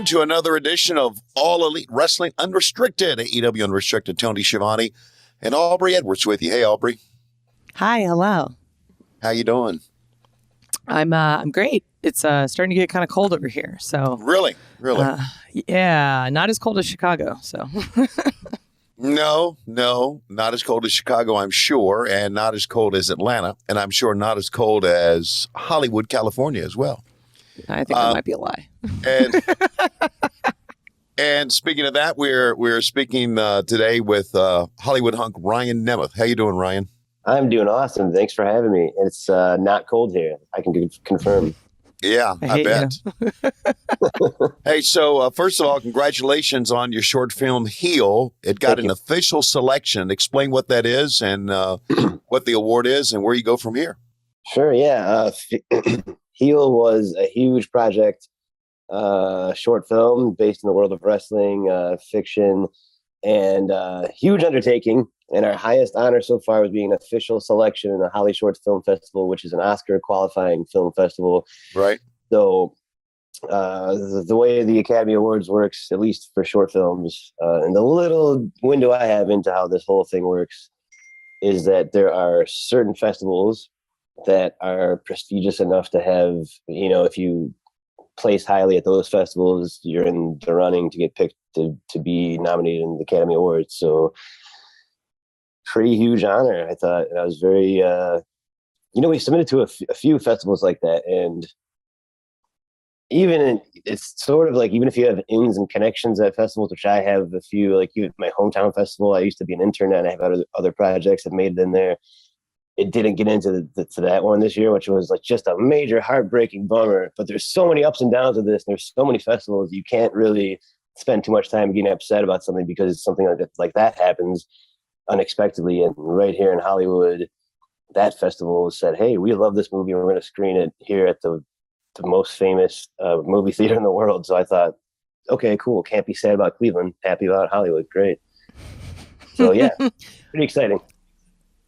to another edition of All Elite Wrestling Unrestricted. AEW Unrestricted. Tony Schiavone and Aubrey Edwards with you. Hey, Aubrey. Hi, hello. How you doing? I'm great. It's starting to get kind of cold over here. So Really? Yeah, not as cold as Chicago. So No, not as cold as Chicago, I'm sure, and not as cold as Atlanta, and I'm sure not as cold as Hollywood, California as well. I think that might be a lie. And speaking of that, we're speaking today with Hollywood hunk Ryan Nemeth. How you doing, Ryan? I'm doing awesome. Thanks for having me. It's not cold here. I can confirm. Yeah, I bet. Hey, so first of all, congratulations on your short film, Heel. It got an official selection. Explain what that is and what the award is and where you go from here. Sure, yeah. Heel was a huge project, short film based in the world of wrestling, fiction, and huge undertaking. And our highest honor so far was being an official selection in the Holly Short Film Festival, which is an Oscar qualifying film festival. Right. So the way the Academy Awards works, at least for short films, and the little window I have into how this whole thing works is that there are certain festivals that are prestigious enough to have, if you place highly at those festivals, you're in the running to get picked to be nominated in the Academy Awards. So pretty huge honor, I thought. And I was very, we submitted to a few festivals like that. And it's sort of like, even if you have ins and connections at festivals, which I have a few, like my hometown festival, I used to be an intern and I have other projects that made it in there. It didn't get into to that one this year, which was like just a major heartbreaking bummer. But there's so many ups and downs of this. And there's so many festivals. You can't really spend too much time getting upset about something because something like that happens unexpectedly. And right here in Hollywood, that festival said, hey, we love this movie and we're going to screen it here at the most famous movie theater in the world. So I thought, okay, cool. Can't be sad about Cleveland. Happy about Hollywood. Great. So yeah, pretty exciting.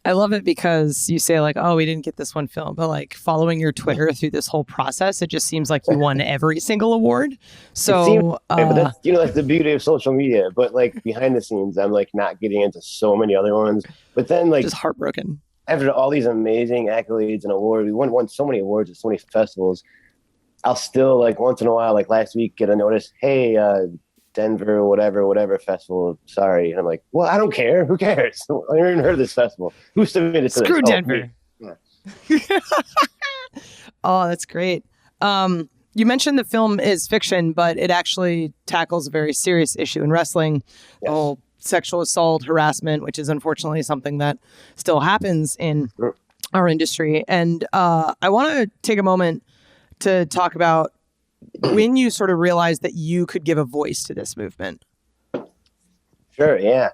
I love it because you say like, oh, we didn't get this one film, but like following your Twitter through this whole process, it just seems like you won every single award. So, but that's, that's the beauty of social media. But like behind the scenes, I'm like not getting into so many other ones. But then like just heartbroken after all these amazing accolades and awards, we won so many awards at so many festivals. I'll still like once in a while, like last week, get a notice, hey, Denver, whatever festival. Sorry. And I'm like, well, I don't care. Who cares? I never even heard of this festival. Who submitted to Screw this? Denver. Oh, that's great. You mentioned the film is fiction, but it actually tackles a very serious issue in wrestling. Yes. Oh, sexual assault, harassment, which is unfortunately something that still happens in our industry. And I want to take a moment to talk about when you sort of realized that you could give a voice to this movement. Sure, yeah.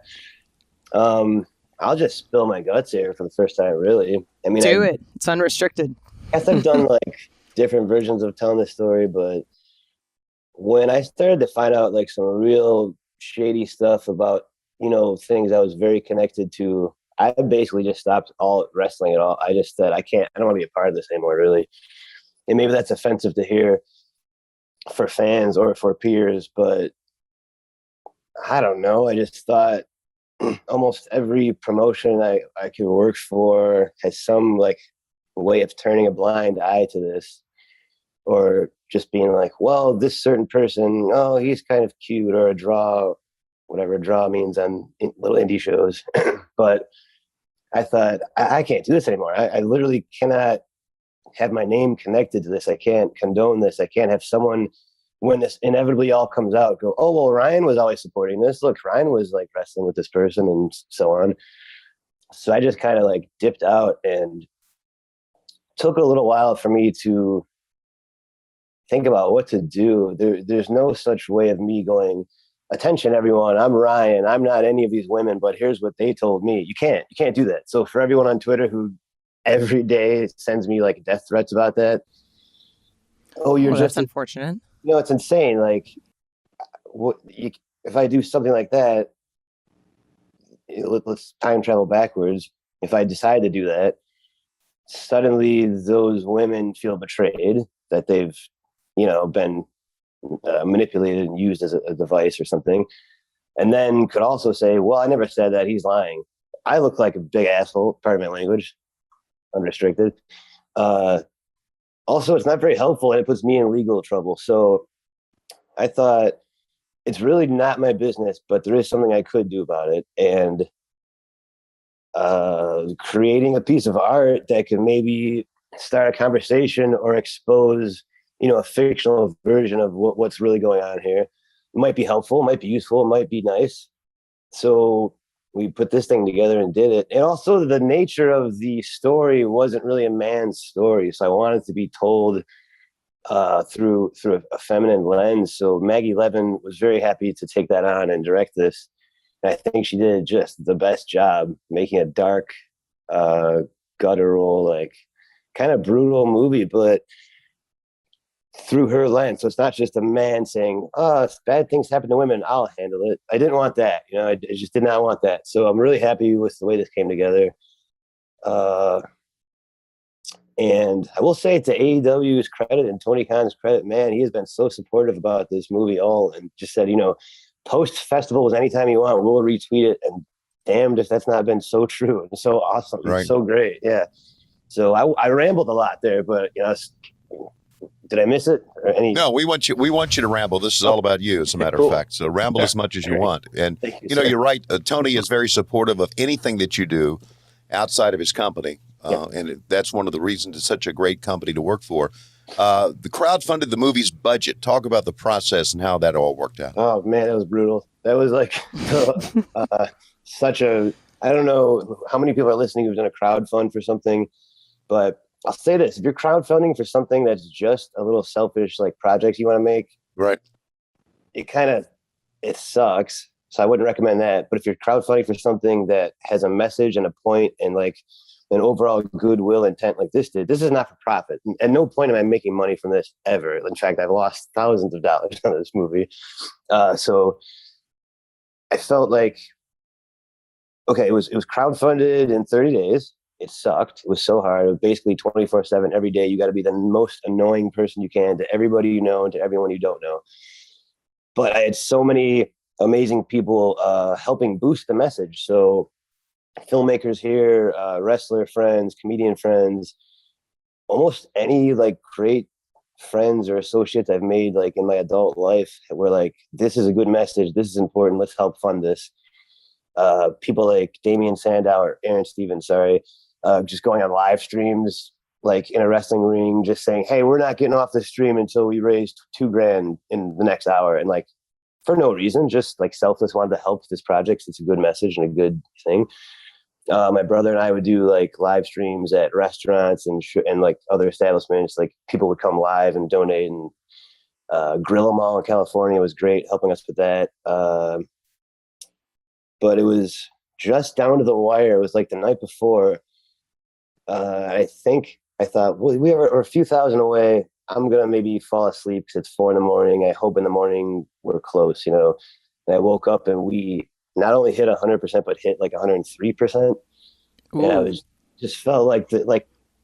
I'll just spill my guts here for the first time, really. I mean, Do it. It's unrestricted. I guess I've done like different versions of telling this story, but when I started to find out like some real shady stuff about, things I was very connected to, I basically just stopped all wrestling at all. I just said, I don't want to be a part of this anymore, really. And maybe that's offensive to hear for fans or for peers, but I don't know. I just thought almost every promotion I could work for has some like way of turning a blind eye to this, or just being like, well, this certain person, oh, he's kind of cute, or a draw, whatever draw means on little indie shows. But I thought, I can't do this anymore. I literally cannot have my name connected to this. I can't condone this. I can't have someone, when this inevitably all comes out, go, oh, well, Ryan was always supporting this. Look, Ryan was like wrestling with this person and so on. So I just kind of like dipped out, and took a little while for me to think about what to do. There's no such way of me going, attention, everyone, I'm Ryan. I'm not any of these women, but here's what they told me. You can't do that. So for everyone on Twitter who every day sends me like death threats about that, That's unfortunate. It's insane. Like, if I do something like that, let's time travel backwards. If I decide to do that, suddenly those women feel betrayed, that they've, been manipulated and used as a device or something. And then could also say, well, I never said that. He's lying. I look like a big asshole. Pardon my language. Unrestricted. Also, it's not very helpful, and it puts me in legal trouble. So I thought, it's really not my business, but there is something I could do about it. And creating a piece of art that could maybe start a conversation or expose, a fictional version of what's really going on here. It might be helpful, might be useful, it might be nice. So we put this thing together and did it. And also the nature of the story wasn't really a man's story. So I wanted to be told through a feminine lens. So Maggie Levin was very happy to take that on and direct this. And I think she did just the best job making a dark, guttural, like kind of brutal movie, but through her lens. So it's not just a man saying, oh, bad things happen to women, I'll handle it. I didn't want that. I just did not want that. So I'm really happy with the way this came together. And I will say, to AEW's credit and Tony Khan's credit, man, he has been so supportive about this movie and just said, post festivals anytime you want, we'll retweet it. And damned if that's not been so true and so awesome. Right. So great. Yeah. So I rambled a lot there, but did I miss it? No, we want you to ramble. This is all about you, as a matter of fact. So ramble as much as you want. And you're right. Tony is very supportive of anything that you do outside of his company. And that's one of the reasons it's such a great company to work for. The crowd funded the movie's budget. Talk about the process and how that all worked out. Oh man, that was brutal. That was like I don't know how many people are listening who've done a crowdfund for something, but I'll say this: if you're crowdfunding for something that's just a little selfish, like project you want to make, right? It sucks. So I wouldn't recommend that. But if you're crowdfunding for something that has a message and a point and like an overall goodwill intent like this did, this is not for profit. At no point am I making money from this ever. In fact, I've lost thousands of dollars on this movie. So I felt like, okay, it was crowdfunded in 30 days. It sucked. It was so hard. It was basically 24/7 every day. You got to be the most annoying person you can to everybody you know and to everyone you don't know. But I had so many amazing people helping boost the message. So filmmakers here, wrestler friends, comedian friends, almost any like great friends or associates I've made like in my adult life were like, this is a good message. This is important. Let's help fund this. People like Damian Sandow or Aaron Stevens, just going on live streams, like in a wrestling ring, just saying, hey, we're not getting off the stream until we raise $2,000 in the next hour. And like, for no reason, just like selfless, wanted to help this project. It's a good message and a good thing. My brother and I would do like live streams at restaurants and like other establishments. Like people would come live and donate, and Grill 'em All in California was great, helping us with that. But it was just down to the wire. It was like the night before. I thought, well, we're a few thousand away. I'm going to maybe fall asleep because it's 4 a.m. I hope in the morning we're close, And I woke up and we not only hit 100%, but hit like 103%. Ooh. And I was just felt like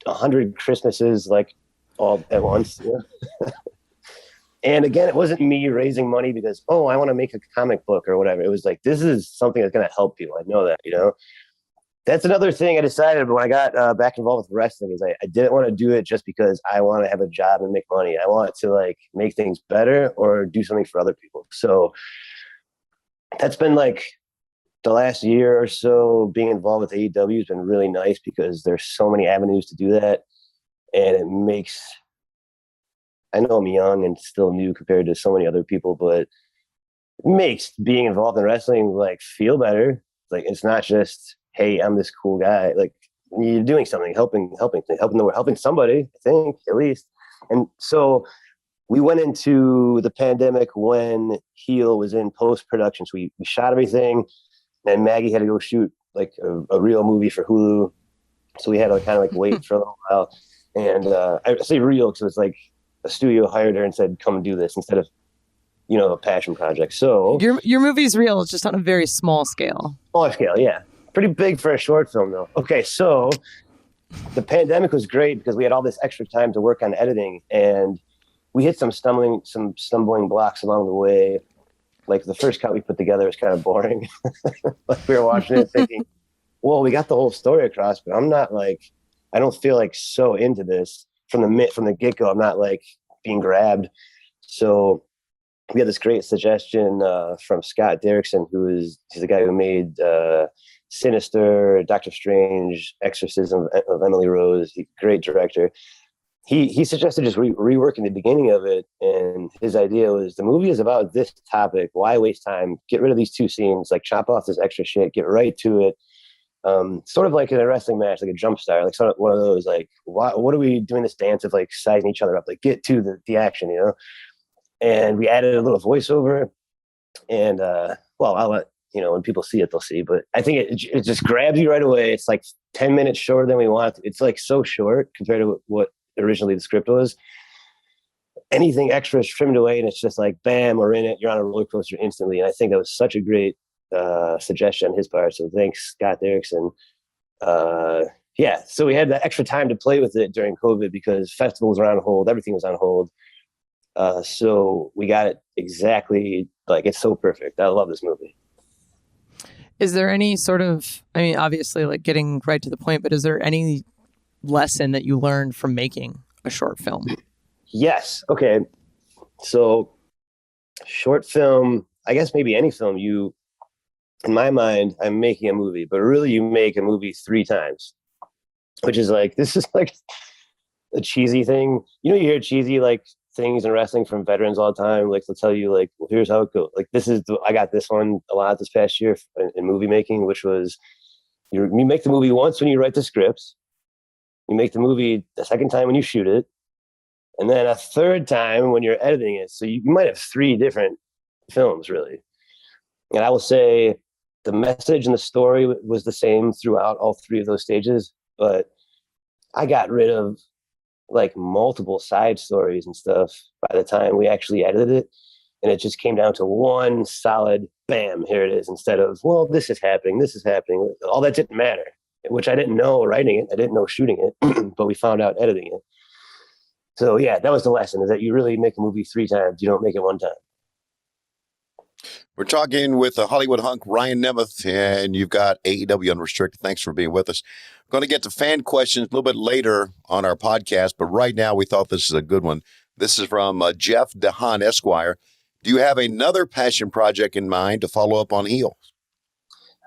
100 Christmases, like all at once. And again, it wasn't me raising money because, I want to make a comic book or whatever. It was like, this is something that's going to help people. I know that, That's another thing I decided when I got back involved with wrestling is I didn't want to do it just because I want to have a job and make money. I want to like make things better or do something for other people. So that's been like the last year or so being involved with AEW has been really nice because there's so many avenues to do that. And it makes, I know I'm young and still new compared to so many other people, but it makes being involved in wrestling like feel better. Like it's not just, hey, I'm this cool guy. Like you're doing something, helping somebody, I think, at least. And so we went into the pandemic when Heel was in post-production. So we shot everything, and Maggie had to go shoot like a real movie for Hulu. So we had to kind of like wait for a little while. And I say real because it's like a studio hired her and said, come do this instead of, a passion project. So your movie's real. It's just on a very small scale. Smaller scale, yeah. Pretty big for a short film, though. Okay, so the pandemic was great because we had all this extra time to work on editing, and we hit some stumbling blocks along the way. Like the first cut we put together was kind of boring. Like we were watching it thinking, well, we got the whole story across, but I don't feel like so into this from the get-go. I'm not like being grabbed. So we had this great suggestion from Scott Derrickson, he's the guy who made Sinister, Doctor Strange, Exorcism of Emily Rose. Great director. He suggested just reworking the beginning of it, and his idea was the movie is about this topic. Why waste time? Get rid of these 2 scenes, like chop off this extra shit, get right to it. Sort of like in a wrestling match, like a jump start, like sort of one of those, like, what are we doing this dance of like sizing each other up? Like get to the action, you know? And we added a little voiceover, and I'll let, when people see it, they'll see, but I think it just grabs you right away. It's like 10 minutes shorter than we want. It's like so short compared to what originally the script was. Anything extra is trimmed away, and it's just like, bam, we're in it. You're on a roller coaster instantly. And I think that was such a great suggestion on his part. So thanks, Scott Derrickson. So we had that extra time to play with it during COVID because festivals were on hold. Everything was on hold. So we got it exactly, like, it's so perfect. I love this movie. Is there any sort of, obviously, like getting right to the point, but is there any lesson that you learned from making a short film? Yes. Okay. So short film, I guess maybe any film, in my mind, I'm making a movie, but really you make a movie 3 times, which is like, this is like a cheesy thing. You hear cheesy, like, things in wrestling from veterans all the time. Like, they'll tell you, like, well, here's how it goes. Like, I got this one a lot this past year in movie making, which was you make the movie once when you write the scripts. You make the movie the second time when you shoot it, and then a third time when you're editing it. So you might have 3 different films, really. And I will say the message and the story was the same throughout all 3 of those stages, but I got rid of like multiple side stories and stuff by the time we actually edited it. And it just came down to one solid, bam, here it is, instead of, well, this is happening. All that didn't matter, which I didn't know writing it. I didn't know shooting it, but we found out editing it. So yeah, that was the lesson, is that you really make a movie 3 times. You don't make it 1 time. We're talking with the Hollywood hunk, Ryan Nemeth, and you've got AEW Unrestricted. Thanks for being with us. We're going to get to fan questions a little bit later on our podcast, but right now we thought this is a good one. This is from Jeff DeHaan, Esquire. Do you have another passion project in mind to follow up on Heel?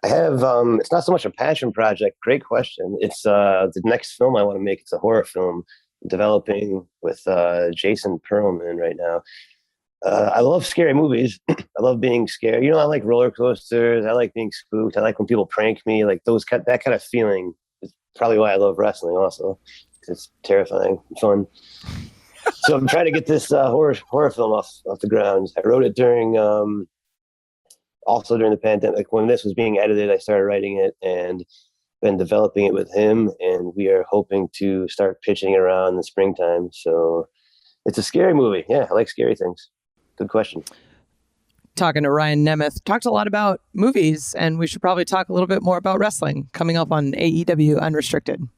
I have, it's not so much a passion project. Great question. It's the next film I want to make. It's a horror film I'm developing with Jason Perlman right now. I love scary movies. I love being scared. I like roller coasters. I like being spooked. I like when people prank me. Like that kind of feeling is probably why I love wrestling also. It's terrifying and fun. So I'm trying to get this horror film off the ground. I wrote it during the pandemic. When this was being edited, I started writing it and been developing it with him. And we are hoping to start pitching it around in the springtime. So it's a scary movie. Yeah, I like scary things. Good question. Talking to Ryan Nemeth, talked a lot about movies, and we should probably talk a little bit more about wrestling coming up on AEW Unrestricted.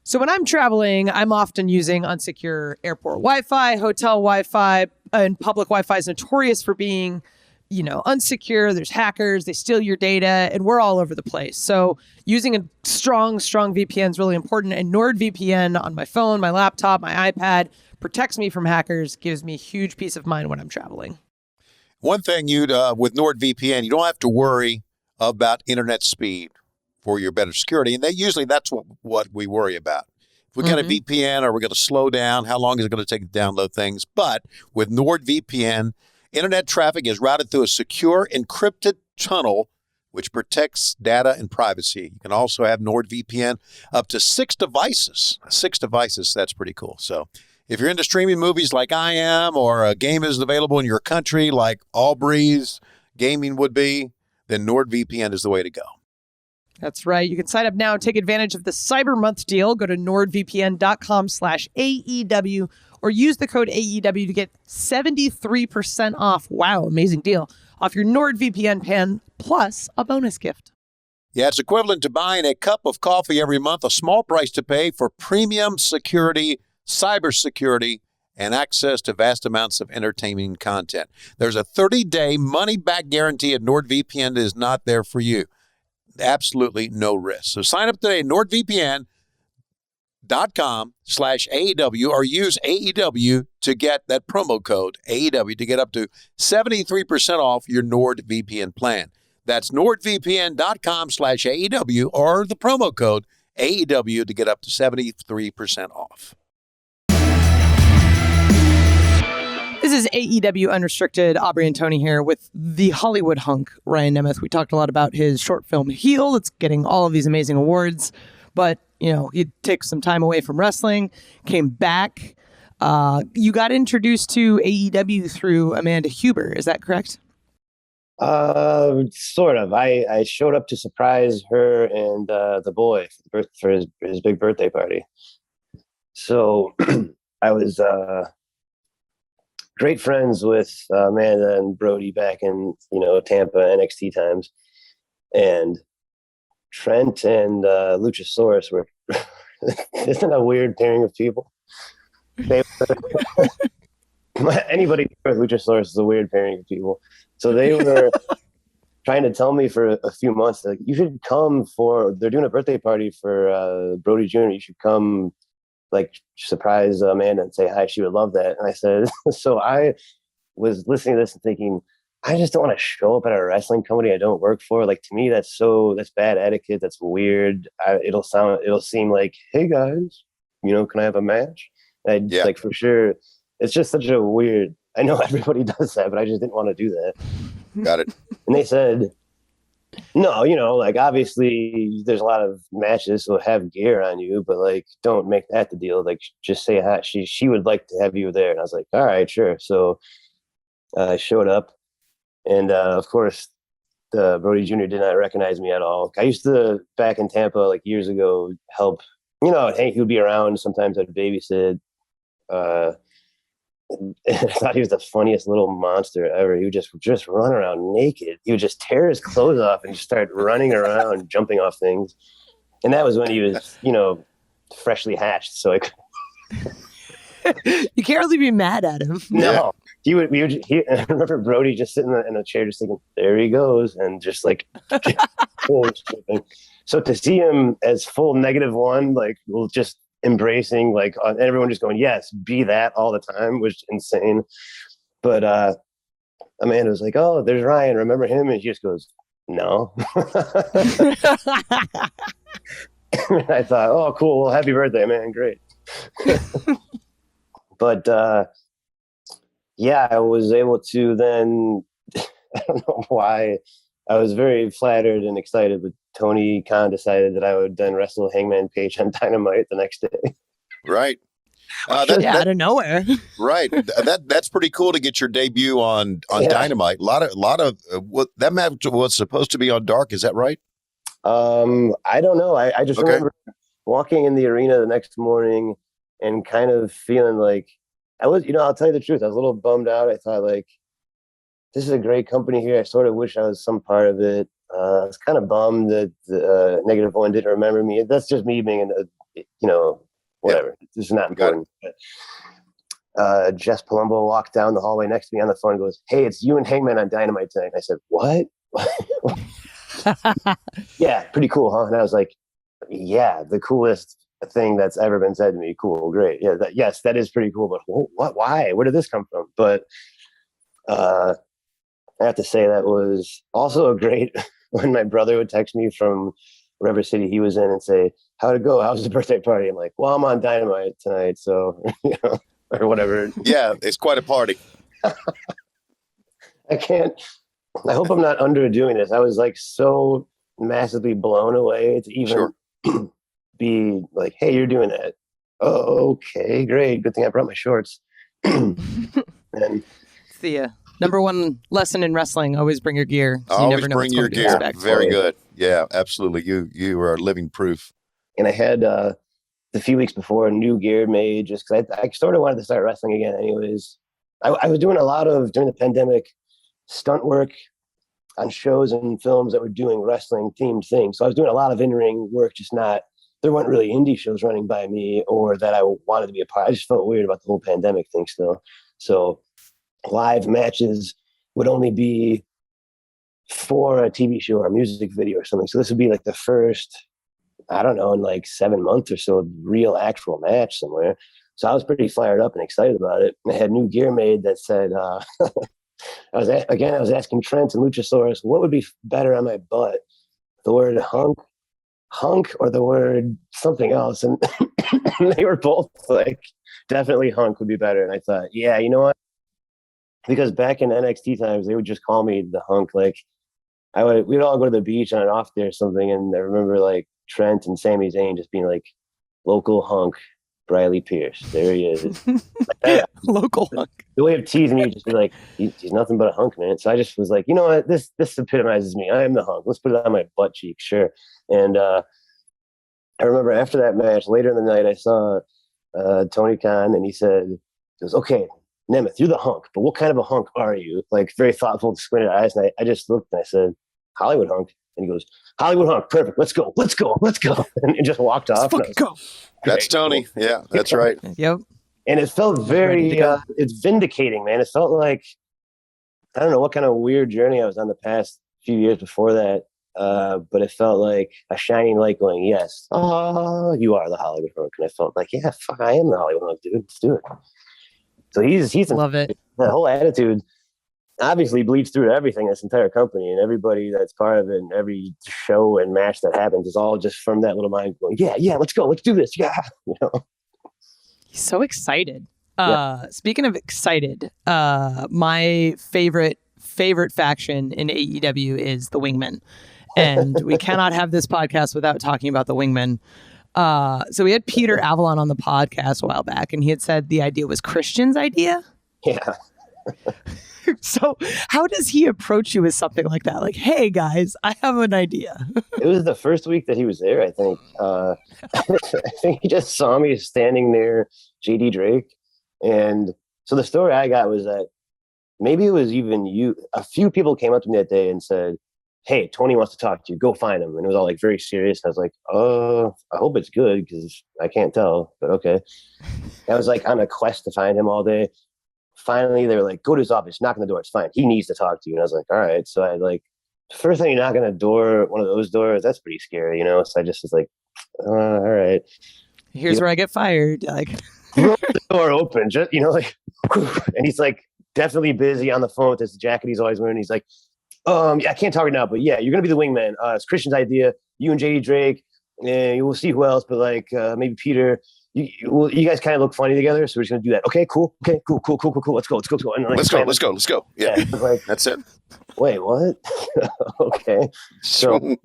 So when I'm traveling, I'm often using unsecure airport Wi-Fi, hotel Wi-Fi, and public Wi-Fi is notorious for being, unsecure. There's hackers, they steal your data, and we're all over the place. So using a strong VPN is really important. And NordVPN on my phone, my laptop, my iPad protects me from hackers, gives me huge peace of mind when I'm traveling. One thing with NordVPN, you don't have to worry about internet speed for your better security. And that's what we worry about. If we got a VPN, are we going to slow down? How long is it going to take to download things? But with NordVPN, internet traffic is routed through a secure encrypted tunnel, which protects data and privacy. You can also have NordVPN up to 6 devices. 6 devices, that's pretty cool. So if you're into streaming movies like I am, or a game isn't available in your country like Aubrey's gaming would be, then NordVPN is the way to go. That's right. You can sign up now and take advantage of the Cyber Month deal. Go to nordvpn.com/AEW or use the code AEW to get 73% off. Wow, amazing deal. Off your NordVPN plan plus a bonus gift. Yeah, it's equivalent to buying a cup of coffee every month, a small price to pay for premium security cybersecurity, and access to vast amounts of entertaining content. There's a 30-day money-back guarantee at NordVPN that is not there for you. Absolutely no risk. So sign up today at NordVPN.com/AEW or use AEW to get that promo code AEW to get up to 73% off your NordVPN plan. That's NordVPN.com/AEW or the promo code AEW to get up to 73% off. This is AEW Unrestricted. Aubrey and Tony here with the Hollywood hunk, Ryan Nemeth. We talked a lot about his short film Heel. It's getting all of these amazing awards. But, you know, he took some time away from wrestling, came back. You got introduced to AEW through Amanda Huber. Is that correct? Sort of. I showed up to surprise her and the boy for his big birthday party. So I was great friends with Amanda and Brody back in, Tampa NXT times, and Trent and Luchasaurus were isn't a weird pairing of people? They anybody with Luchasaurus is a weird pairing of people. So they were trying to tell me for a few months, like, you should come they're doing a birthday party for Brody Jr. You should come, like, surprise Amanda and say hi. She would love that. And I said, so I was listening to this and thinking, I just don't want to show up at a wrestling company I don't work for. Like, to me, that's bad etiquette. That's weird. It'll seem like, hey guys, can I have a match? And like, for sure, it's just such a weird, I know everybody does that, but I just didn't want to do that. Got it. And they said, no, like, obviously there's a lot of matches, so have gear on you, but, like, don't make that the deal. Like, just say hi. She would like to have you there. And I was like, all right, sure. So I showed up, and of course, Brody Jr. did not recognize me at all. I used to, back in Tampa, like, years ago, help, Hank, he would be around. Sometimes I'd babysit. I thought he was the funniest little monster ever. He would just run around naked. He would just tear his clothes off and just start running around, jumping off things. And that was when he was, freshly hatched. So you can't really be mad at him. No, I remember Brody just sitting in a chair, just thinking, there he goes, and just like, so to see him as full -1, like, we'll just embracing, like, everyone just going, yes, be that all the time, was insane. But Amanda was like, oh, there's Ryan, remember him? And she just goes, no. I thought, oh, cool, well, happy birthday, man, great. But I was able to then, I don't know why, I was very flattered and excited, but Tony Khan decided that I would then wrestle Hangman Page on Dynamite the next day. Right. Out of nowhere. Right. That's pretty cool to get your debut on Dynamite. A lot of what that match was supposed to be on Dark. Is that right? I don't know. I just remember walking in the arena the next morning and kind of feeling like I was, I'll tell you the truth. I was a little bummed out. I thought, like, this is a great company here. I sort of wish I was some part of it. I was kind of bummed that -1 didn't remember me. That's just me being, whatever. Yeah. This is not important. But, Jess Palumbo walked down the hallway next to me on the phone and goes, hey, it's you and Hangman on Dynamite tonight. And I said, what? Yeah, pretty cool, huh? And I was like, yeah, the coolest thing that's ever been said to me. Cool, great. Yeah, that is pretty cool. But what? Why? Where did this come from? But I have to say that was also a great when my brother would text me from whatever city he was in and say, how'd it go? How was the birthday party? I'm like, well, I'm on Dynamite tonight, so, or whatever. Yeah, it's quite a party. I hope I'm not underdoing this. I was, like, so massively blown away to even be like, hey, you're doing that. Oh, okay, great. Good thing I brought my shorts. And it's the number one lesson in wrestling: always bring your gear. So always you never know bring your gear. Very good. Yeah, absolutely. You are living proof. And I had the few weeks before new gear made just because I sort of wanted to start wrestling again. Anyways, I was doing a lot of during the pandemic stunt work on shows and films that were doing wrestling themed things. So I was doing a lot of in-ring work, just not there weren't really indie shows running by me or that I wanted to be a part. I just felt weird about the whole pandemic thing still. So live matches would only be for a TV show or a music video or something. So this would be like the first, I don't know, in like 7 months or so, real actual match somewhere. So I was pretty fired up and excited about it. I had new gear made that said, I was asking Trent and Luchasaurus, what would be better on my butt? The word hunk or the word something else? And they were both like, definitely hunk would be better. And I thought, yeah, you know what? Because back in NXT times, they would just call me the hunk. Like we'd all go to the beach on an off day or something. And I remember like Trent and Sami Zayn just being like, local hunk, Briley Pierce. There he is. Like local hunk. The way of teasing me, just be like, he's nothing but a hunk, man. So I just was like, you know what? This epitomizes me. I am the hunk. Let's put it on my butt cheek, sure. And I remember after that match, later in the night, I saw Tony Khan, and he goes, okay, Nemeth, you're the hunk, but what kind of a hunk are you? Like, very thoughtful, squinted eyes. And I just looked and I said, Hollywood hunk. And he goes, Hollywood hunk, perfect. Let's go. And just walked off. Let's go. That's Tony. Yeah, that's right. Yep. And it felt very, it's vindicating, man. It felt like, I don't know what kind of weird journey I was on the past few years before that. But it felt like a shining light going, yes, you are the Hollywood hunk. And I felt like, yeah, fuck, I am the Hollywood hunk, dude. Let's do it. So he's love it. The whole attitude obviously bleeds through to everything, this entire company, and everybody that's part of it, and every show and match that happens is all just from that little mind going, yeah, let's go, let's do this, yeah. You know? He's so excited. Yeah. Speaking of excited, my favorite faction in AEW is the Wingmen, and we cannot have this podcast without talking about the Wingmen. So we had Peter Avalon on the podcast a while back, and he had said the idea was Christian's idea. Yeah. So how does he approach you with something like that? Like, hey guys, I have an idea. It was the first week that he was there, I think. I think he just saw me standing near JD Drake. And so the story I got was that maybe it was even you. A few people came up to me that day and said, hey, Tony wants to talk to you. Go find him. And it was all like very serious. And I was like, I hope it's good because I can't tell, but okay. I was like on a quest to find him all day. Finally, they were like, go to his office, knock on the door. It's fine. He needs to talk to you. And I was like, all right. So I first time you knock on a door, one of those doors, that's pretty scary, you know? So I just was like, all right. Here's where I get fired. Like, the door open, just, like, and he's like definitely busy on the phone with this jacket he's always wearing. He's like, yeah, I can't talk right now, but yeah, you're going to be the Wingman. It's Christian's idea. You and JD Drake, and you will see who else, but like maybe Peter. You guys kind of look funny together, so we're just gonna do that. Okay, cool. Okay, cool. Let's go. And like, let's go. Yeah, like, that's it. Wait, what? Okay, so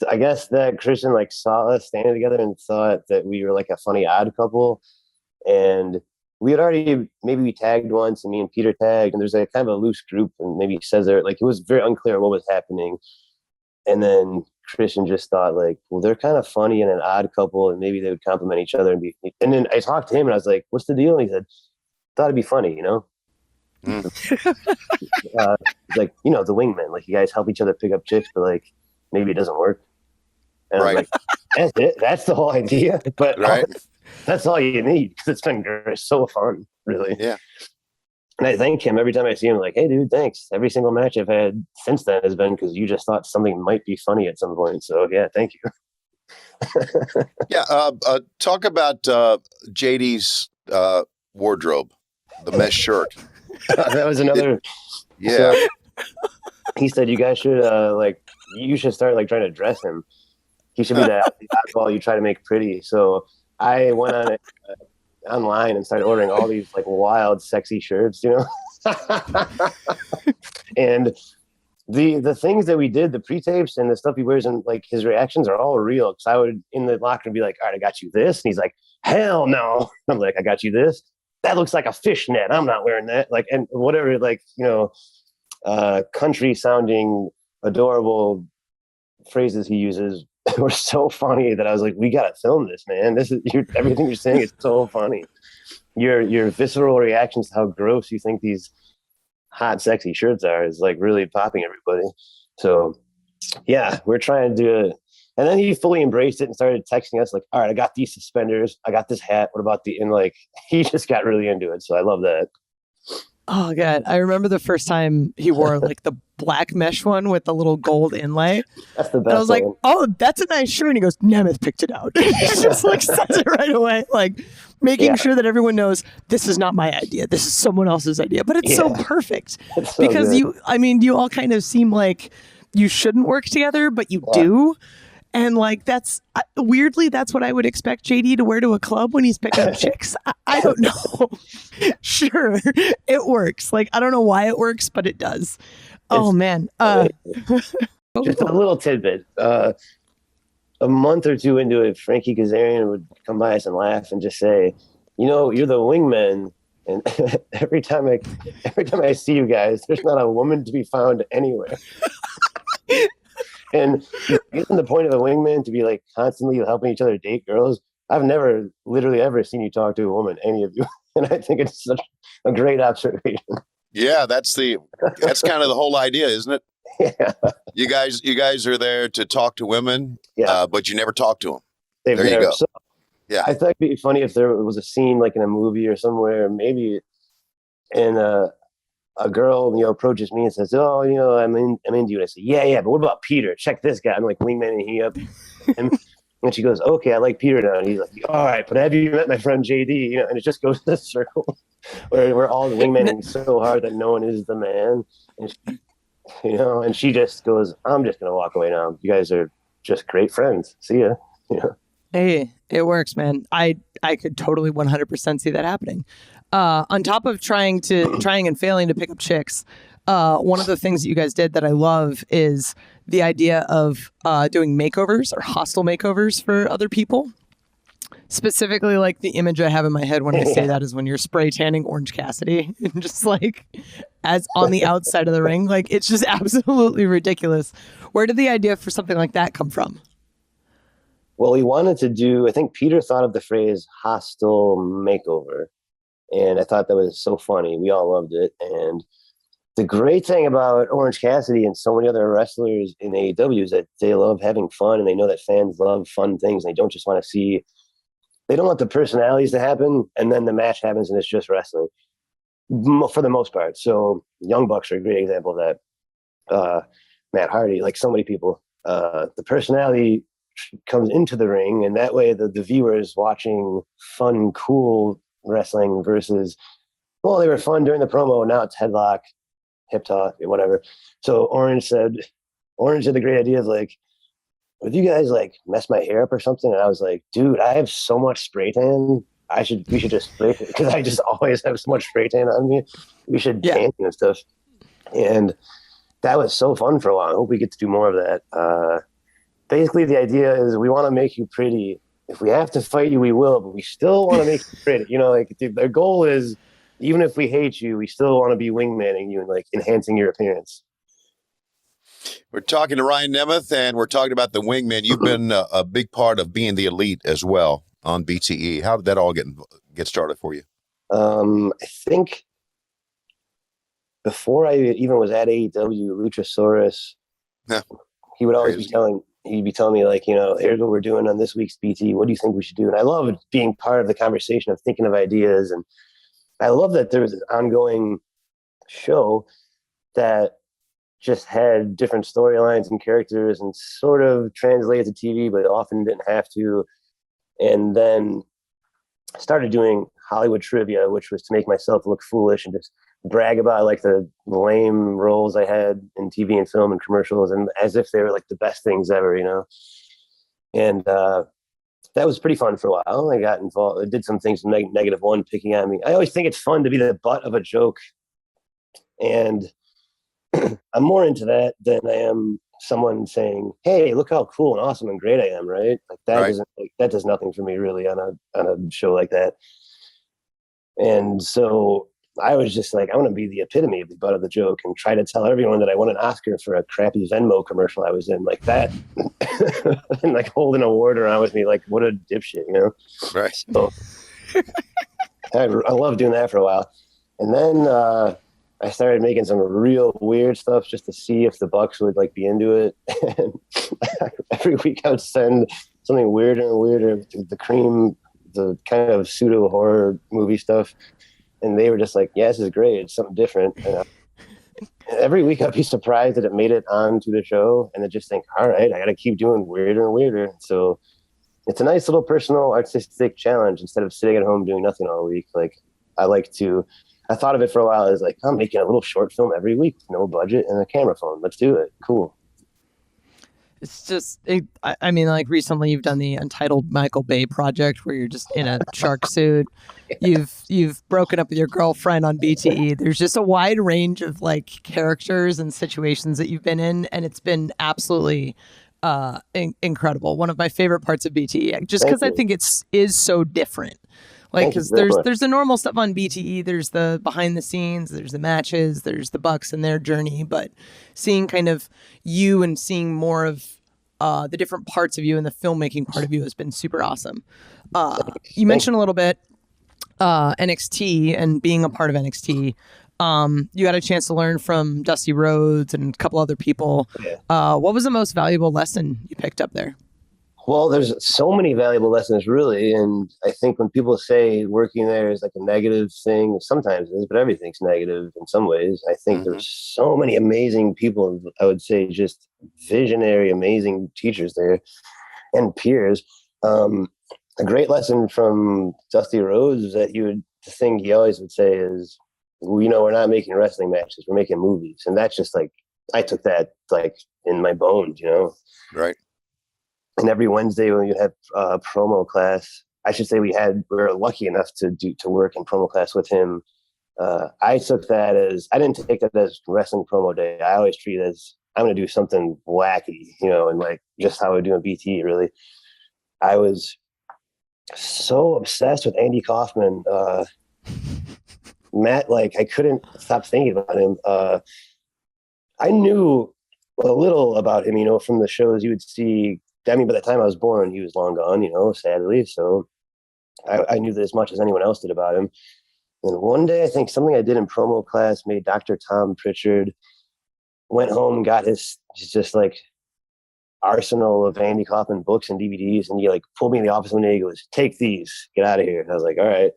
I guess that Christian like saw us standing together and thought that we were like a funny odd couple, and we had already we tagged once, and me and Peter tagged, and there's like kind of a loose group, and maybe he says there like it was very unclear what was happening, and then Christian just thought like, well, they're kind of funny and an odd couple, and maybe they would compliment each other. And then I talked to him, and I was like, what's the deal? And he said, thought it'd be funny, you know? He's like, the Wingmen, like you guys help each other pick up chicks, but like maybe it doesn't work. And I was like, that's it. That's the whole idea. But that's all you need because it's been so fun, really. Yeah. And I thank him every time I see him, like, hey, dude, thanks. Every single match I've had since then has been because you just thought something might be funny at some point. So, yeah, thank you. Yeah. Talk about JD's wardrobe, the mesh shirt. That was another. Yeah. So, he said, you guys should, you should start, trying to dress him. He should be that oddball you try to make pretty. So I went on it. Online and started ordering all these wild sexy shirts, and the things that we did, the pre-tapes and the stuff he wears and his reactions are all real, because I would in the locker room be like, all right, I got you this, and he's like, hell no. I'm like, I got you this, that looks like a fishnet, I'm not wearing that, and whatever, country sounding adorable phrases he uses were so funny that I was like, we gotta film this, man. This is everything you're saying is so funny. Your visceral reactions to how gross you think these hot, sexy shirts are is really popping everybody. So yeah, we're trying to do And then he fully embraced it and started texting us like, all right, I got these suspenders. I got this hat. What about and like, he just got really into it. So I love that. Oh, God. I remember the first time he wore like the black mesh one with the little gold inlay. That's the best. And I was like, oh, that's a nice shirt. And he goes, Nemeth picked it out. He just like says it right away. Like making sure that everyone knows this is not my idea. This is someone else's idea. But it's so perfect it's so because good. you all kind of seem like you shouldn't work together, but you do. And like, that's weirdly, that's what I would expect JD to wear to a club when he's picking up chicks. I don't know. Sure, it works. Like, I don't know why it works, but it does. Oh, man. Just a little tidbit. A month or two into it, Frankie Kazarian would come by us and laugh and just say, you know, you're the Wingmen. And every time I see you guys, there's not a woman to be found anywhere. And isn't the point of a wingman to be like constantly helping each other date girls? I've never literally ever seen you talk to a woman, any of you. And I think it's such a great observation. Yeah, that's kind of the whole idea, isn't it? Yeah. You guys are there to talk to women, but you never talk to them. There you go. So, yeah. I thought it'd be funny if there was a scene like in a movie or somewhere, maybe in a girl, approaches me and says, "Oh, I'm into you." And I say, "Yeah, but what about Peter? Check this guy." I'm like wingmaning he up, and she goes, "Okay, I like Peter now." And he's like, "All right, but have you met my friend JD?" And it just goes to this circle where we're all wingmaning so hard that no one is the man, and she just goes, "I'm just gonna walk away now. You guys are just great friends. See ya." Hey, it works, man. I could totally 100% see that happening. On top of trying and failing to pick up chicks, one of the things that you guys did that I love is the idea of doing makeovers or hostile makeovers for other people. Specifically, like the image I have in my head when I say that is when you're spray tanning Orange Cassidy, just like as on the outside of the ring. Like it's just absolutely ridiculous. Where did the idea for something like that come from? Well, we wanted to do, I think Peter thought of the phrase hostile makeover. And I thought that was so funny. We all loved it. And the great thing about Orange Cassidy and so many other wrestlers in AEW is that they love having fun, and they know that fans love fun things. They don't just want to see, they don't want the personalities to happen and then the match happens and it's just wrestling for the most part. So Young Bucks are a great example of that. Matt Hardy, like so many people, the personality comes into the ring, and that way the viewer is watching fun, cool wrestling versus, well, they were fun during the promo, now it's headlock, hip toss, whatever. So Orange had the great idea of like, would you guys like mess my hair up or something? And I was like, dude, I have so much spray tan. We should just spray it, because I just always have so much spray tan on me. We should tan and stuff. And that was so fun for a while. I hope we get to do more of that. Basically, the idea is we want to make you pretty. If we have to fight you, we will, but we still want to make you pretty. Like their goal is, even if we hate you, we still want to be wingmanning you and like enhancing your appearance. We're talking to Ryan Nemeth, and we're talking about the Wingmen. You've been a big part of being the elite as well on BTE. How did that all get started for you? I think before I even was at AEW, Luchasaurus, he would always he'd be telling me like, here's what we're doing on this week's BT. What do you think we should do? And I love being part of the conversation of thinking of ideas. And I love that there was an ongoing show that just had different storylines and characters and sort of translated to TV, but often didn't have to. And then I started doing Hollywood trivia, which was to make myself look foolish and just brag about like the lame roles I had in TV and film and commercials, and as if they were like the best things ever, And that was pretty fun for a while. I got involved. I did some things with Negative One picking on me. I always think it's fun to be the butt of a joke, and I'm more into that than I am someone saying, "Hey, look how cool and awesome and great I am!" Right? Like that that does nothing for me really on a show like that. And so I was just like, I want to be the epitome of the butt of the joke and try to tell everyone that I won an Oscar for a crappy Venmo commercial I was in, like that, and like hold an award around with me, like what a dipshit, Right. So I love doing that for a while, and then I started making some real weird stuff just to see if the Bucks would like be into it. And every week I would send something weirder and weirder to the Cream, the kind of pseudo horror movie stuff. And they were just like, yeah, this is great. It's something different. And every week I'd be surprised that it made it onto the show. And I just think, all right, I got to keep doing weirder and weirder. So it's a nice little personal artistic challenge instead of sitting at home doing nothing all week. Like I thought of it for a while as like, I'm making a little short film every week, no budget and a camera phone. Let's do it. Cool. It's just, I mean, like recently you've done the Untitled Michael Bay project where you're just in a shark suit. Yeah. You've broken up with your girlfriend on BTE. There's just a wide range of like characters and situations that you've been in, and it's been absolutely incredible. One of my favorite parts of BTE, just because I think is so different. Like, because there's the normal stuff on BTE, there's the behind the scenes, there's the matches, there's the Bucks and their journey, but seeing kind of you and seeing more of the different parts of you and the filmmaking part of you has been super awesome. You mentioned a little bit NXT and being a part of NXT. You got a chance to learn from Dusty Rhodes and a couple other people. Yeah. What was the most valuable lesson you picked up there? Well, there's so many valuable lessons, really. And I think when people say working there is like a negative thing, sometimes it is, but everything's negative in some ways. I think there's so many amazing people, I would say just visionary, amazing teachers there and peers. A great lesson from Dusty Rhodes is that the thing he always would say is, we're not making wrestling matches, we're making movies. And that's just like, I took that like in my bones, Right. And every Wednesday when you'd have a promo class, I should say we were lucky enough to work in promo class with him. I took that as, I didn't take that as wrestling promo day. I always treat it as, I'm going to do something wacky, and like just how I do in BT, really. I was so obsessed with Andy Kaufman. Matt, like I couldn't stop thinking about him. I knew a little about him, from the shows you would see. I mean, by the time I was born, he was long gone, sadly. So I knew as much as anyone else did about him. And one day, I think something I did in promo class made Dr. Tom Pritchard went home and got his just like arsenal of Andy Kaufman books and DVDs. And he like pulled me in the office one day. He goes, "Take these, get out of here." And I was like, all right.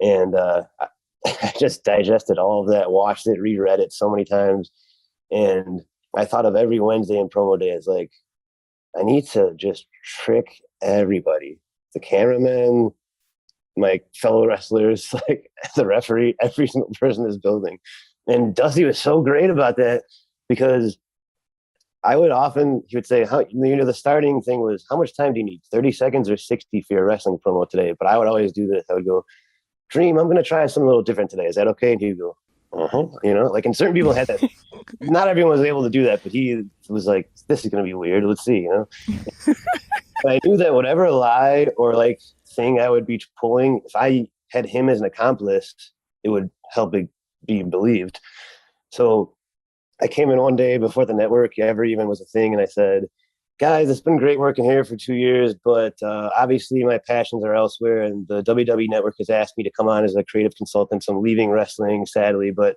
And I just digested all of that, watched it, reread it so many times. And I thought of every Wednesday in promo day as like, I need to just trick everybody, the cameraman, my fellow wrestlers, like the referee, every single person in this building. And Dusty was so great about that because he would say, the starting thing was, how much time do you need? 30 seconds or 60 for your wrestling promo today? But I would always do this. I would go, Dream, I'm going to try something a little different today. Is that okay? And he'd go, like, and certain people had that. Not everyone was able to do that, but he was like, this is going to be weird. Let's see, And I knew that whatever lie or like thing I would be pulling, if I had him as an accomplice, it would help it be believed. So I came in one day before the network ever even was a thing. And I said, guys, it's been great working here for 2 years, but obviously my passions are elsewhere. And the WWE network has asked me to come on as a creative consultant. So I'm leaving wrestling, sadly, but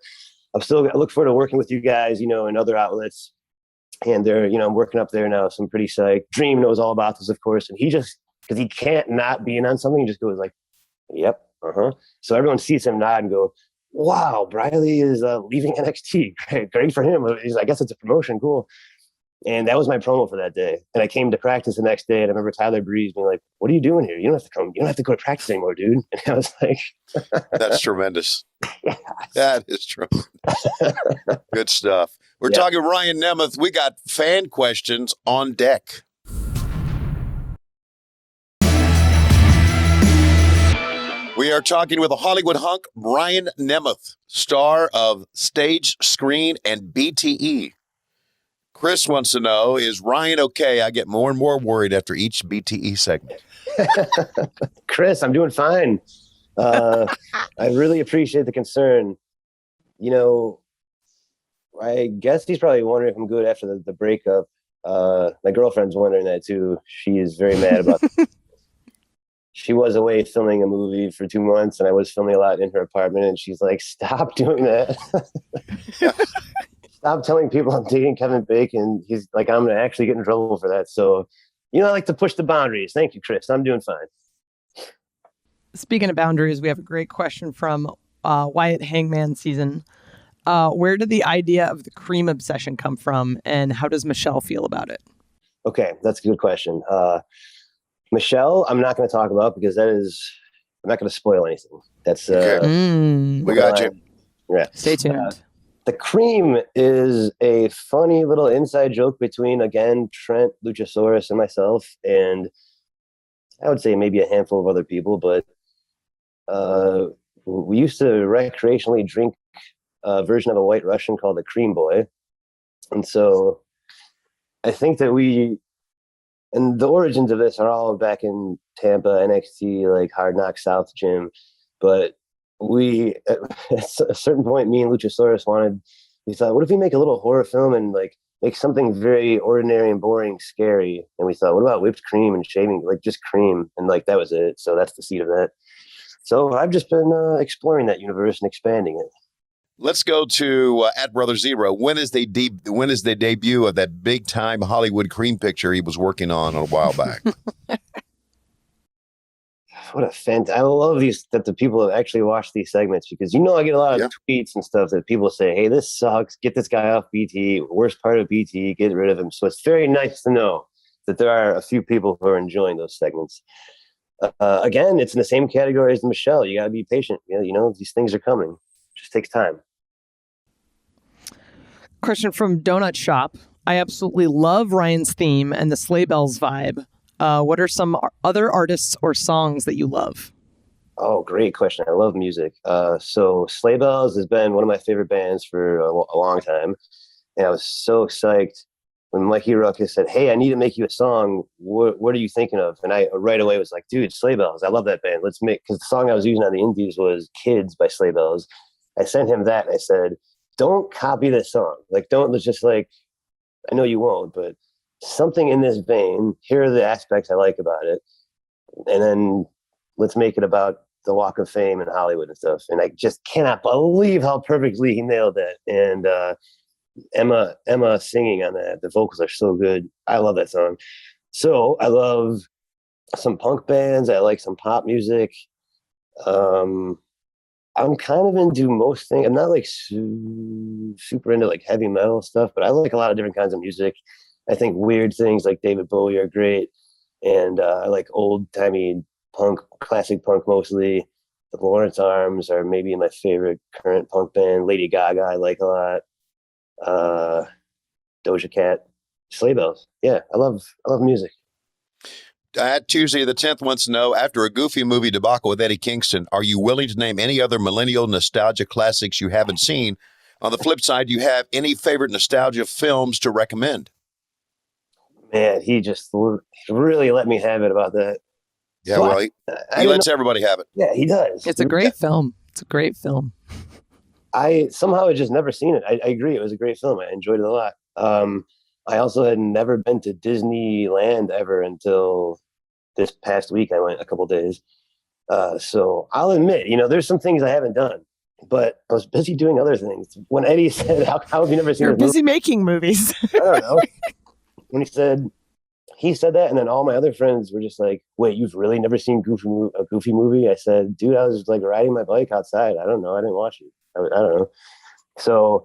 I look forward to working with you guys, in other outlets. And they're, I'm working up there now. So I'm pretty psyched. Dream knows all about this, of course. And he just, because he can't not be in on something, he just goes like, yep, So everyone sees him nod and go, wow, Briley is leaving NXT. Great for him. I guess it's a promotion. Cool. And that was my promo for that day. And I came to practice the next day. And I remember Tyler Breeze being like, what are you doing here? You don't have to come. You don't have to go to practice anymore, dude. And I was like, that's tremendous. Yes. That is tremendous. Good stuff. We're talking Ryan Nemeth. We got fan questions on deck. We are talking with a Hollywood hunk, Ryan Nemeth, star of Stage, Screen, and BTE. Chris wants to know, is Ryan okay? I get more and more worried after each BTE segment. Chris, I'm doing fine. I really appreciate the concern. I guess he's probably wondering if I'm good after the breakup. My girlfriend's wondering that too. She is very mad about she was away filming a movie for 2 months, and I was filming a lot in her apartment, and she's like, "Stop doing that." Stop telling people I'm dating Kevin Bacon. He's like, I'm going to actually get in trouble for that. So, I like to push the boundaries. Thank you, Chris. I'm doing fine. Speaking of boundaries, we have a great question from Wyatt Hangman Season. Where did the idea of the cream obsession come from, and how does Michelle feel about it? Okay, that's a good question. Michelle, I'm not going to talk about because I'm not going to spoil anything. That's we got you. Yeah. Stay tuned. The cream is a funny little inside joke between, again, Trent, Luchasaurus, and myself, and I would say maybe a handful of other people, but we used to recreationally drink a version of a White Russian called the Cream Boy. And so I think that and the origins of this are all back in Tampa, NXT, like Hard Knock South gym, but at a certain point, me and Luchasaurus we thought, what if we make a little horror film and like make something very ordinary and boring scary? And we thought, what about whipped cream and shaving, like just cream? And like, that was it. So that's the seed of that. So I've just been exploring that universe and expanding it. Let's go to at Brother Zero. When is the debut of that big time Hollywood cream picture he was working on a while back? I love that the people have actually watched these segments, because I get a lot of tweets and stuff that people say, "Hey, this sucks. Get this guy off BT. Worst part of BT. Get rid of him." So it's very nice to know that there are a few people who are enjoying those segments. Again, it's in the same category as Michelle. You got to be patient. These things are coming. It just takes time. Question from Donut Shop. I absolutely love Ryan's theme and the Sleigh Bells vibe. What are some other artists or songs that you love? Oh, great question. I love music. So Sleigh Bells has been one of my favorite bands for a long time. And I was so psyched when Mikey Ruckus said, "Hey, I need to make you a song. What are you thinking of?" And I right away was like, "Dude, Sleigh Bells. I love that band. Because the song I was using on the indies was Kids by Sleigh Bells." I sent him that and I said, "Don't copy this song. Like, let's just like, I know you won't, but something in this vein. Here are the aspects I like about it. And then let's make it about the Walk of Fame in Hollywood and stuff." And I just cannot believe how perfectly he nailed it. And Emma singing on that, the vocals are so good. I love that song. So I love some punk bands. I like some pop music. I'm kind of into most things. I'm not like super into like heavy metal stuff, but I like a lot of different kinds of music. I think weird things like David Bowie are great. And I like old timey punk, classic punk mostly. The Lawrence Arms are maybe my favorite current punk band. Lady Gaga I like a lot. Doja Cat, Sleigh Bells. Yeah, I love music. Tuesday the 10th wants to know, after a Goofy movie debacle with Eddie Kingston, are you willing to name any other millennial nostalgia classics you haven't seen? On the flip side, do you have any favorite nostalgia films to recommend? Man, he just really let me have it about that. Yeah, well, he lets everybody have it. Yeah, he does. It's a great film. It's a great film. I somehow had just never seen it. I agree. It was a great film. I enjoyed it a lot. I also had never been to Disneyland ever until this past week. I went a couple days. So I'll admit, there's some things I haven't done, but I was busy doing other things. When Eddie said, how have you never seen You're busy making movies. I don't know. When he said that, and then all my other friends were just like, "Wait, you've really never seen a Goofy movie?" I said, "Dude, I was like riding my bike outside. I don't know. I didn't watch it. I don't know." So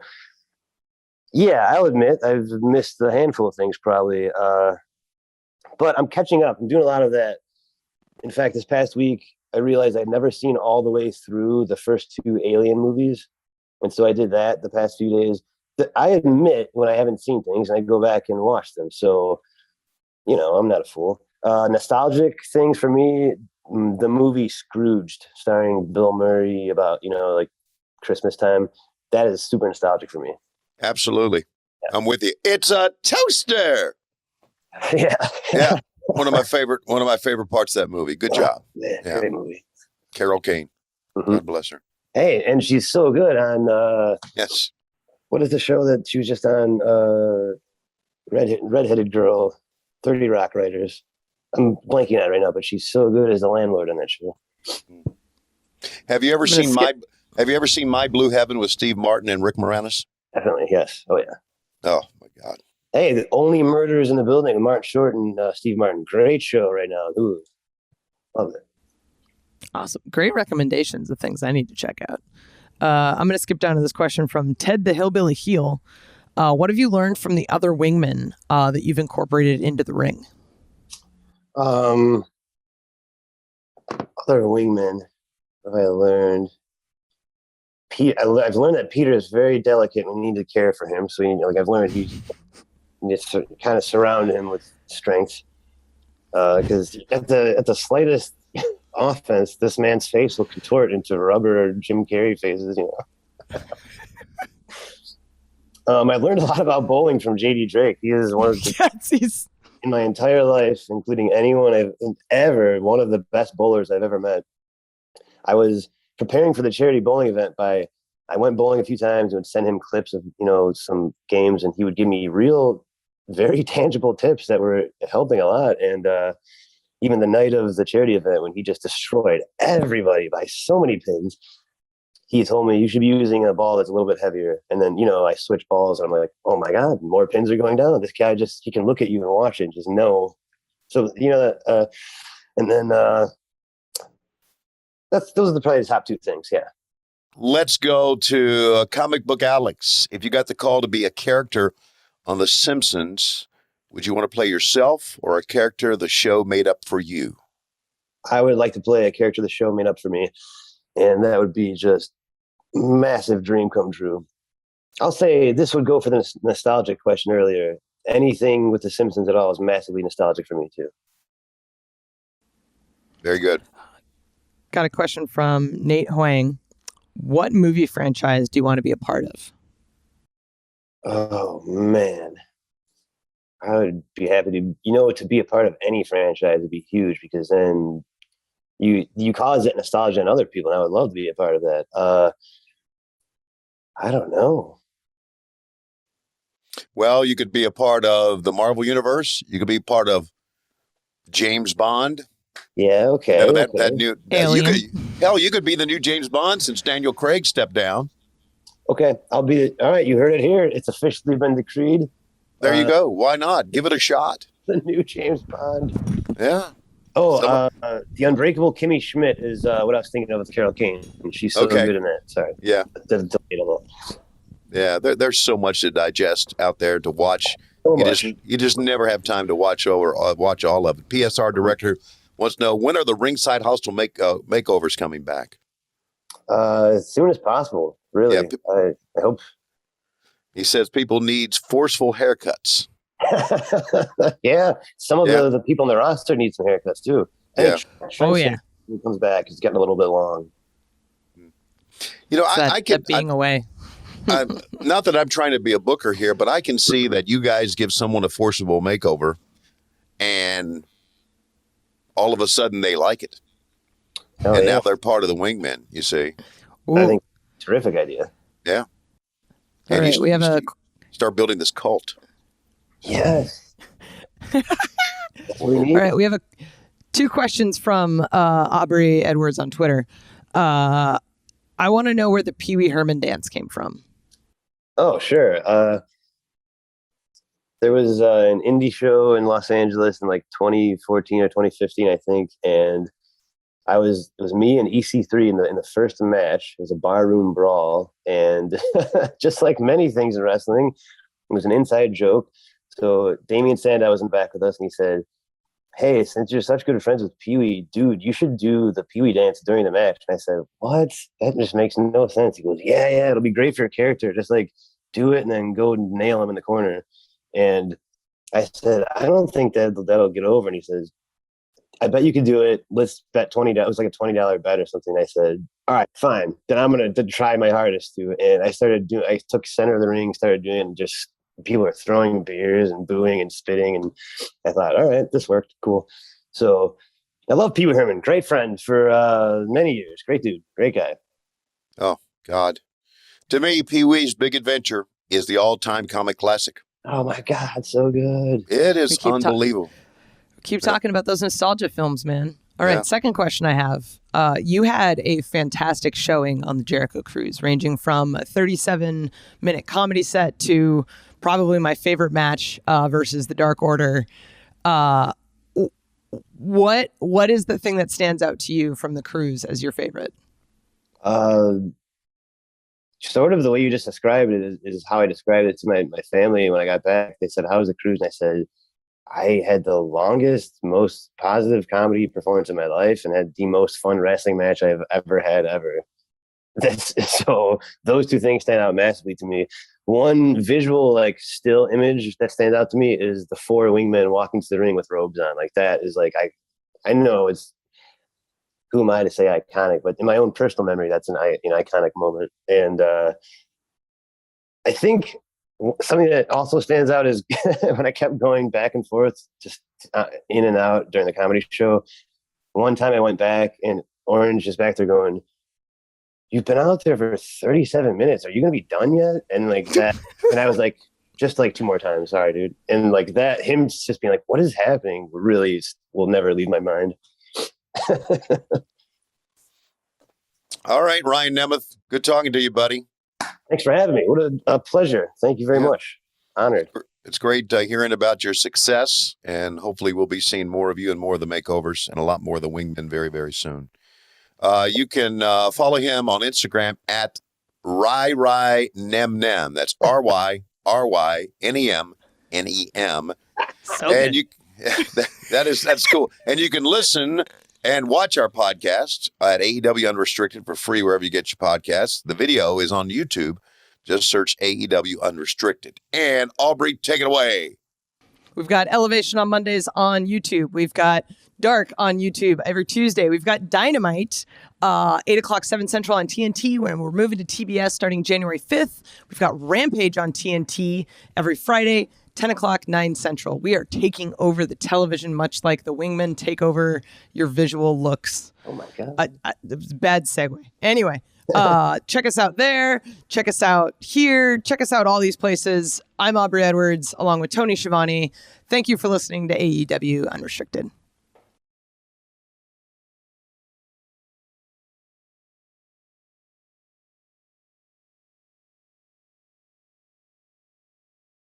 yeah, I'll admit I've missed a handful of things probably. But I'm catching up. I'm doing a lot of that. In fact, this past week, I realized I'd never seen all the way through the first 2 Alien movies. And so I did that the past few days. I admit when I haven't seen things and I go back and watch them. So, I'm not a fool. Nostalgic things for me, the movie Scrooged, starring Bill Murray, about, like Christmas time. That is super nostalgic for me. Absolutely. Yeah. I'm with you. It's a toaster. Yeah. One of my favorite parts of that movie. Good job. Man, great movie. Carol Kane. Mm-hmm. God bless her. Hey, and she's so good on yes. What is the show that she was just on? Redheaded girl, 30 Rock Writers. I'm blanking on it right now, but she's so good as the landlord on that show. Have you ever seen My Blue Heaven with Steve Martin and Rick Moranis? Definitely, yes. Oh, yeah. Oh, my God. Hey, the Only Murders in the Building with Martin Short and Steve Martin. Great show right now. Ooh, love it. Awesome. Great recommendations of things I need to check out. I'm going to skip down to this question from Ted the Hillbilly Heel. What have you learned from the other Wingmen that you've incorporated into the ring? Other Wingmen, what have I learned? I've learned that Peter is very delicate and we need to care for him. So, I've learned you need to kind of surround him with strength. Because at the slightest offense, this man's face will contort into rubber Jim Carrey faces, I've learned a lot about bowling from JD Drake. He is one of the, in my entire life, including anyone I've ever, one of the best bowlers I've ever met. I was preparing for the charity bowling event I went bowling a few times and would send him clips of, some games, and he would give me real, very tangible tips that were helping a lot. And even the night of the charity event, when he just destroyed everybody by so many pins, he told me you should be using a ball that's a little bit heavier. And then, I switch balls and I'm like, oh my God, more pins are going down. This guy he can look at you and watch it and just know. So, and then those are probably the top two things. Yeah. Let's go to Comic Book Alex. If you got the call to be a character on The Simpsons, would you want to play yourself or a character the show made up for you? I would like to play a character the show made up for me. And that would be just massive dream come true. I'll say this would go for the nostalgic question earlier. Anything with The Simpsons at all is massively nostalgic for me too. Very good. Got a question from Nate Huang. What movie franchise do you want to be a part of? Oh, man. I would be happy to be a part of any franchise would be huge, because then you cause that nostalgia in other people, and I would love to be a part of that. I don't know. Well, you could be a part of the Marvel Universe. You could be part of James Bond. Yeah, okay. That new Alien. You could be the new James Bond since Daniel Craig stepped down. Okay, all right. You heard it here. It's officially been decreed. There you go. Why not? Give it a shot. The new James Bond. Yeah. Oh, the Unbreakable Kimmy Schmidt is what I was thinking of with Carol Kane. And she's so good in that. Sorry. Yeah. Delayed a little. Yeah, there's so much to digest out there to watch. You just never have time to watch all of it. PSR director wants to know, when are the Ringside Hostel makeovers coming back? As soon as possible, really. Yeah, I hope. He says people need forceful haircuts. Yeah, some of the people on the roster need some haircuts too. Yeah. When he comes back, he's getting a little bit long. I kept being away. Not that I'm trying to be a booker here, but I can see that you guys give someone a forcible makeover, and all of a sudden they like it, now they're part of the Wingmen. You see, I think terrific idea. Yeah. All right, we have start building this cult. Yes. All right, we have two questions from Aubrey Edwards on Twitter. I want to know where the PeeWee Herman dance came from. Oh, sure. There was an indie show in Los Angeles in like 2014 or 2015, I think, and it was me and EC3 in the first match. It was a barroom brawl, and just like many things in wrestling, it was an inside joke. So Damian Sandow was in the back with us, and he said, "Hey, since you're such good friends with Pee-wee, dude, you should do the Pee-wee dance during the match." And I said, "What? That just makes no sense." He goes, yeah, it'll be great for your character. Just like do it and then go nail him in the corner. And I said, I don't think that'll get over. And he says, I bet you can do it. Let's bet $20. It was like a $20 bet or something. I said, all right, fine. Then I'm going to try my hardest to. And I took center of the ring, started doing it, and just people were throwing beers and booing and spitting. And I thought, all right, this worked. Cool. So I love PeeWee Herman. Great friend for many years. Great dude. Great guy. Oh, God. To me, Pee-wee's Big Adventure is the all-time comic classic. Oh, my God. So good. It is unbelievable. Keep talking about those nostalgia films, man. All right, Yeah. second question I have. You had a fantastic showing on the Jericho Cruise, ranging from a 37-minute comedy set to probably my favorite match versus the Dark Order. What is the thing that stands out to you from the cruise as your favorite? Sort of the way you just described it is how I described it to my family when I got back. They said, "How was the cruise?" And I said, I had the longest, most positive comedy performance in my life and had the most fun wrestling match I've ever had ever. So those two things stand out massively to me. One visual, like, still image that stands out to me is the 4 wingmen walking to the ring with robes on. Like, that is, like, I know it's, who am I to say iconic, but in my own personal memory, that's an iconic moment. And I think something that also stands out is when I kept going back and forth, just in and out during the comedy show. One time I went back and Orange is back there going, "You've been out there for 37 minutes. Are you going to be done yet?" And like that. And I was like, just like 2 more times. Sorry, dude. And like that, him just being like, "What is happening?" really will never leave my mind. All right, Ryan Nemeth. Good talking to you, buddy. Thanks for having me. What a pleasure. Thank you very much. Honored. It's great hearing about your success, and hopefully we'll be seeing more of you and more of the makeovers and a lot more of the Wingmen very, very soon. You can follow him on Instagram at RyRyNemNem. That's RyRyNemNem. So And good. that's cool. And you can listen and watch our podcast at AEW Unrestricted for free wherever you get your podcasts. The video is on YouTube. Just search AEW Unrestricted. And Aubrey, take it away. We've got Elevation on Mondays on YouTube. We've got Dark on YouTube every Tuesday. We've got Dynamite, 8 o'clock, 7 Central on TNT, when we're moving to TBS starting January 5th. We've got Rampage on TNT every Friday, 10 o'clock, 9 Central. We are taking over the television, much like the Wingmen take over your visual looks. Oh, my God. It was a bad segue. Anyway, check us out there. Check us out here. Check us out all these places. I'm Aubrey Edwards, along with Tony Schiavone. Thank you for listening to AEW Unrestricted.